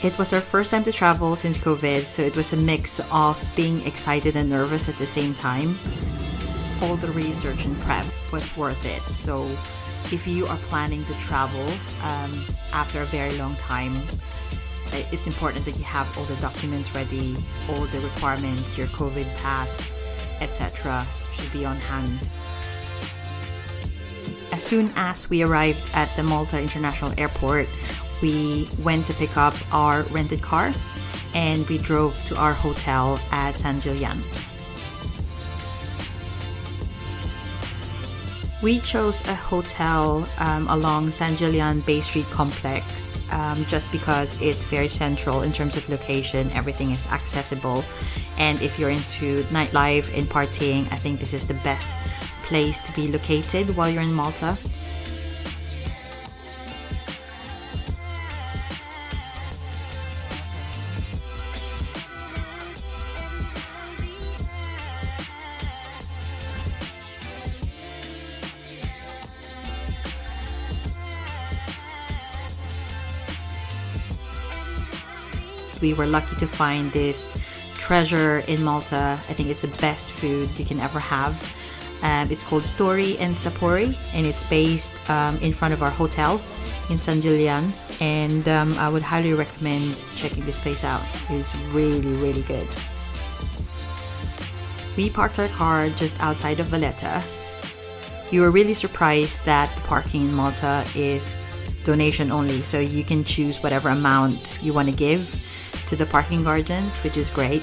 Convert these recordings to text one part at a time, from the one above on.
It was our first time to travel since COVID, so it was a mix of being excited and nervous at the same time. All the research and prep was worth it. So if you are planning to travel after a very long time, it's important that you have all the documents ready, all the requirements, your COVID pass, etc. should be on hand. As soon as we arrived at the Malta International Airport, we went to pick up our rented car and we drove to our hotel at San Gillian. We chose a hotel along San Gillian Bay Street complex just because it's very central in terms of location. Everything is accessible, and if you're into nightlife and partying, I think this is the best place to be located while you're in Malta. We were lucky to find this treasure in Malta. I think it's the best food you can ever have. It's called Story and Sapori, and it's based in front of our hotel in San Gillian. And I would highly recommend checking this place out. It's really, really good. We parked our car just outside of Valletta. We were really surprised that the parking in Malta is donation only, so you can choose whatever amount you want to give to the parking guardians, which is great.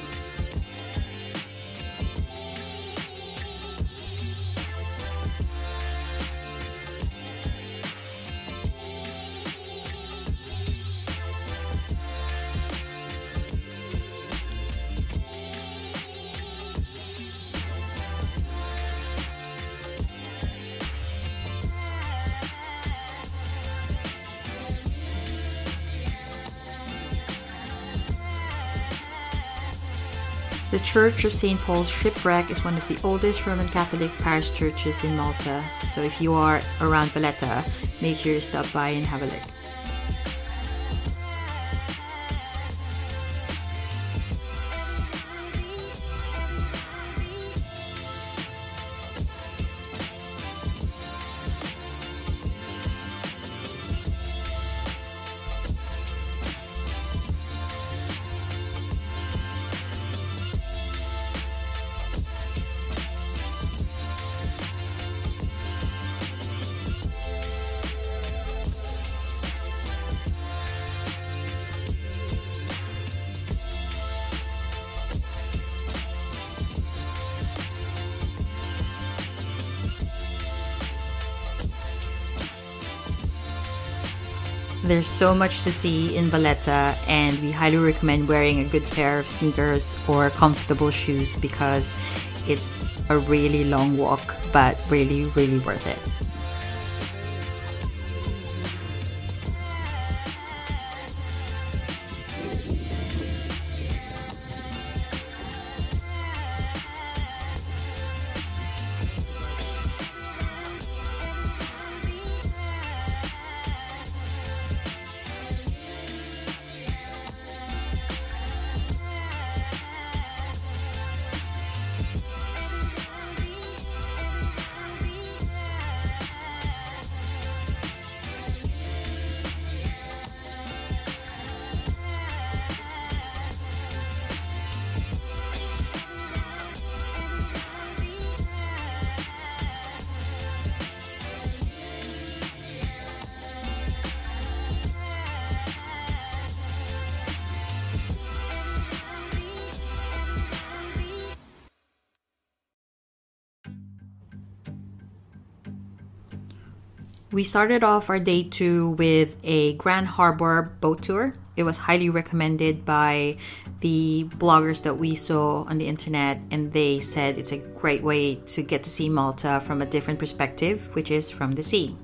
The Church of St. Paul's Shipwreck is one of the oldest Roman Catholic parish churches in Malta, so if you are around Valletta, make sure you stop by and have a look. There's so much to see in Valletta, and we highly recommend wearing a good pair of sneakers or comfortable shoes because it's a really long walk, but really, really worth it. We started off our day 2 with a Grand Harbor boat tour. It was highly recommended by the bloggers that we saw on the internet, and they said it's a great way to get to see Malta from a different perspective, which is from the sea.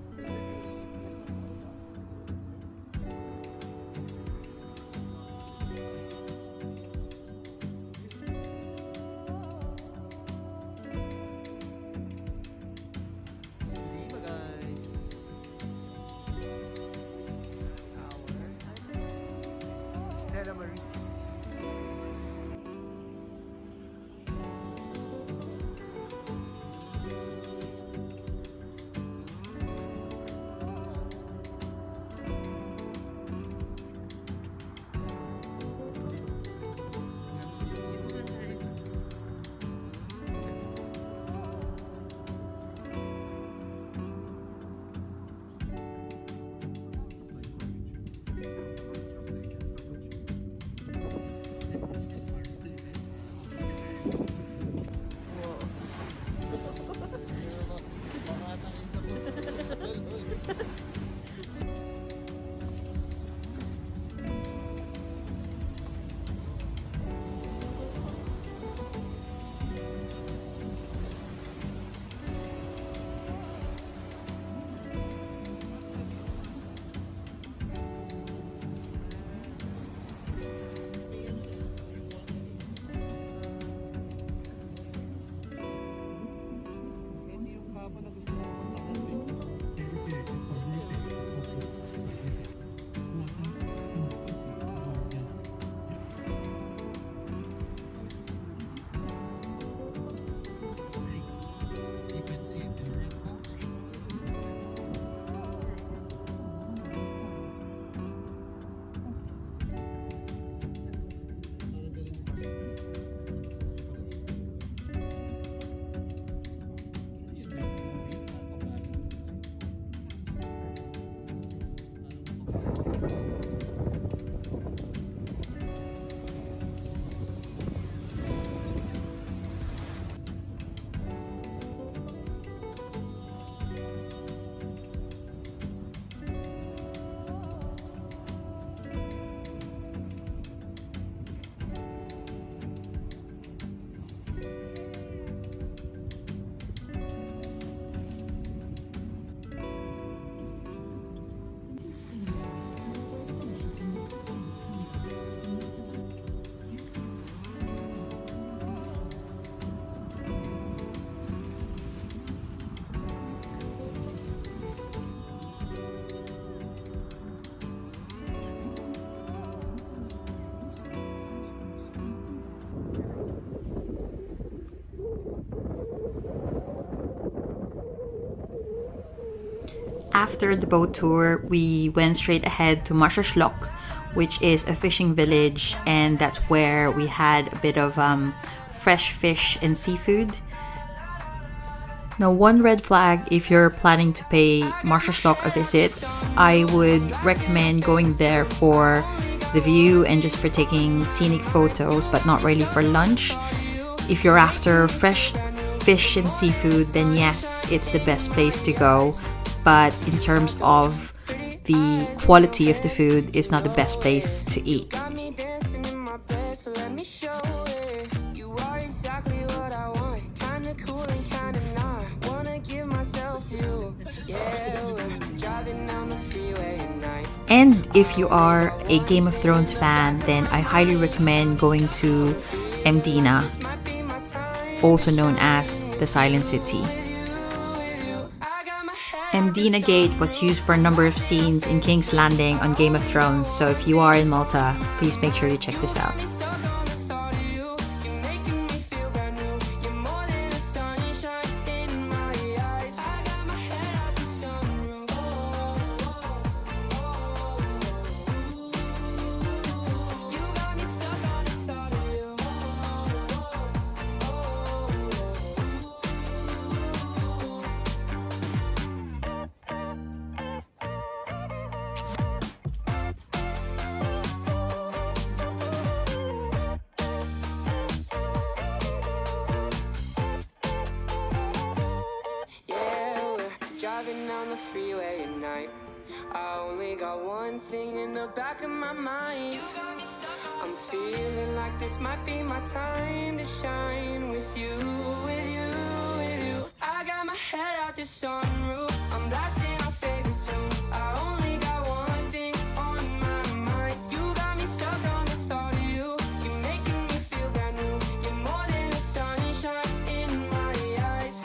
After the boat tour, we went straight ahead to Massaslok, which is a fishing village, and that's where we had a bit of fresh fish and seafood. Now, one red flag if you're planning to pay Massaslok a visit, I would recommend going there for the view and just for taking scenic photos, but not really for lunch. If you're after fresh fish and seafood, then yes, it's the best place to go. But in terms of the quality of the food, it's not the best place to eat. And if you are a Game of Thrones fan, then I highly recommend going to Mdina, also known as the Silent City. Mdina Gate was used for a number of scenes in King's Landing on Game of Thrones, so if you are in Malta, please make sure you check this out. Driving down the freeway at night, I only got one thing in the back of my mind. I'm feeling like this might be my time to shine with you, with you, with you. I got my head out the sunroof, I'm blasting our favorite tunes. I only got one thing on my mind. You got me stuck on the thought of you. You're making me feel brand new. You're more than a sunshine in my eyes.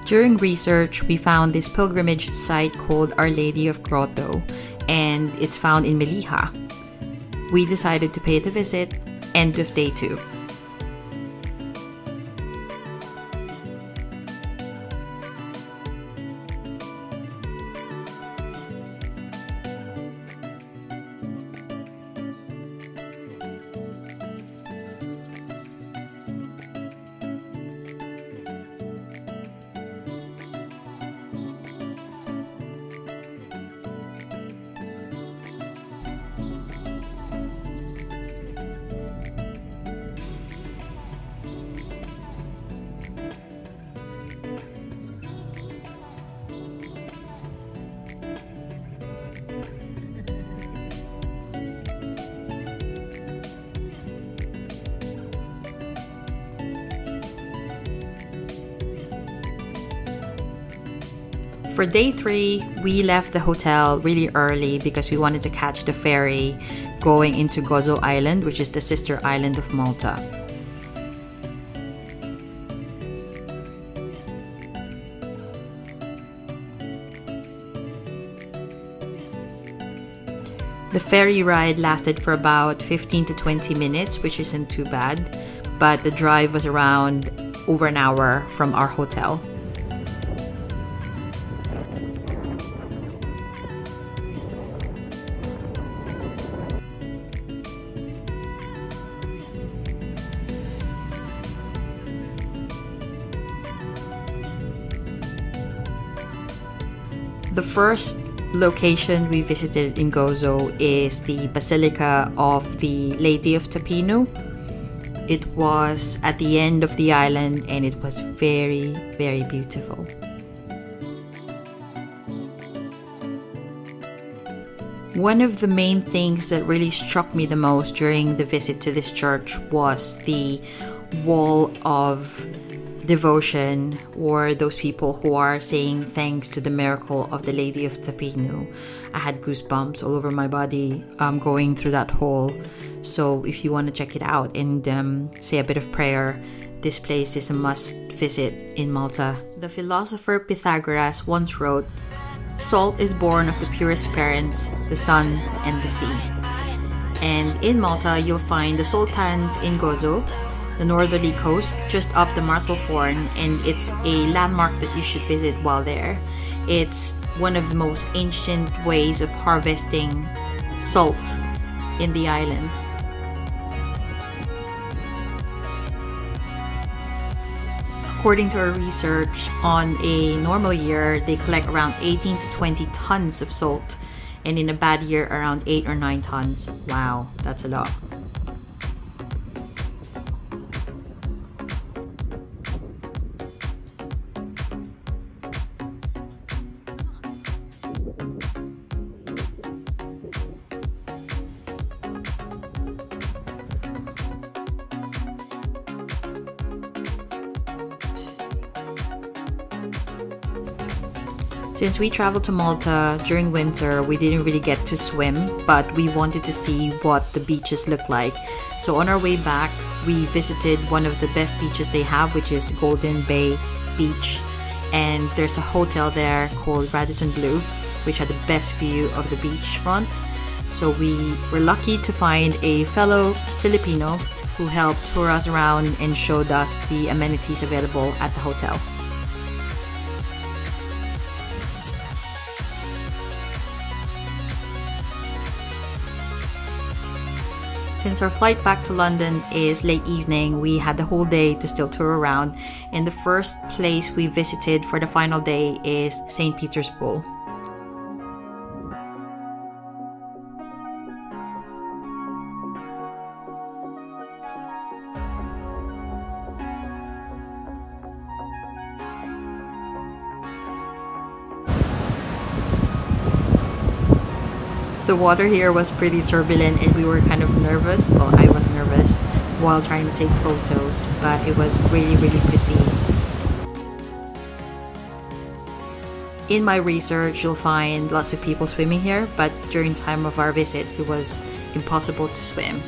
During research, we found this pilgrimage site called Our Lady of Grotto, and it's found in Melilla. We decided to pay it a visit, end of day 2. For day 3, we left the hotel really early because we wanted to catch the ferry going into Gozo Island, which is the sister island of Malta. The ferry ride lasted for about 15 to 20 minutes, which isn't too bad, but the drive was around over an hour from our hotel. The first location we visited in Gozo is the Basilica of the Lady of Torpino. It was at the end of the island and it was very, very beautiful. One of the main things that really struck me the most during the visit to this church was the wall of devotion, or those people who are saying thanks to the miracle of the Lady of Torpino. I had goosebumps all over my body going through that hall. So if you want to check it out and say a bit of prayer, this place is a must visit in Malta. The philosopher Pythagoras once wrote, "Salt is born of the purest parents, the sun and the sea." And in Malta, you'll find the salt pans in Gozo, the northerly coast, just up the Marsalforn, and it's a landmark that you should visit while there. It's one of the most ancient ways of harvesting salt in the island. According to our research, on a normal year, they collect around 18 to 20 tons of salt, and in a bad year, around 8 or 9 tons. Wow, that's a lot. Since we traveled to Malta during winter, we didn't really get to swim, but we wanted to see what the beaches look like. So on our way back, we visited one of the best beaches they have, which is Golden Bay Beach. And there's a hotel there called Radisson Blu, which had the best view of the beachfront. So we were lucky to find a fellow Filipino who helped tour us around and showed us the amenities available at the hotel. Since our flight back to London is late evening, we had the whole day to still tour around, and the first place we visited for the final day is St. Peter's Pool. The water here was pretty turbulent and we were kind of nervous. Well, I was nervous while trying to take photos, but it was really, really pretty. In my research, you'll find lots of people swimming here, but during time of our visit, it was impossible to swim.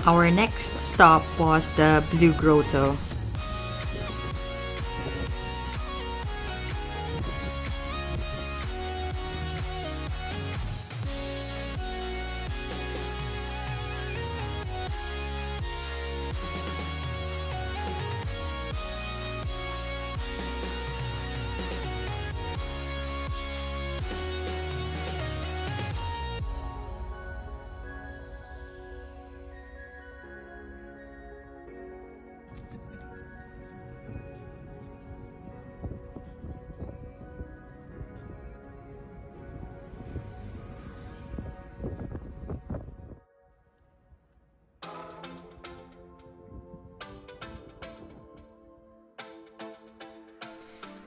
Our next stop was the Blue Grotto.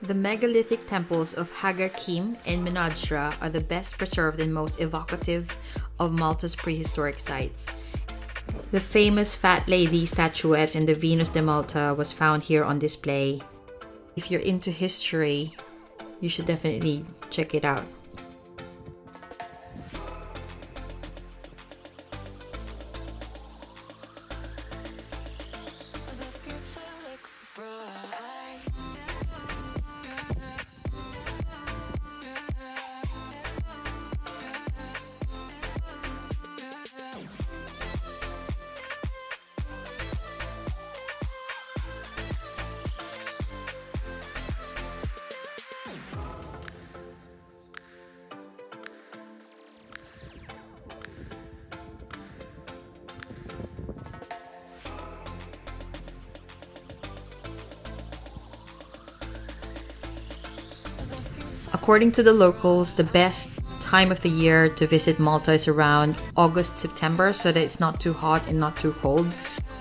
The megalithic temples of Haga Kim and Menadra are the best preserved and most evocative of Malta's prehistoric sites. The famous Fat Lady statuette in the Venus de Malta was found here on display. If you're into history, you should definitely check it out. According to the locals, the best time of the year to visit Malta is around August, September, so that it's not too hot and not too cold.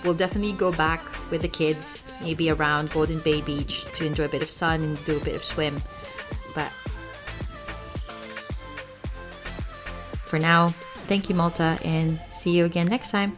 We'll definitely go back with the kids, maybe around Golden Bay Beach to enjoy a bit of sun and do a bit of swim. But for now, thank you, Malta, and see you again next time.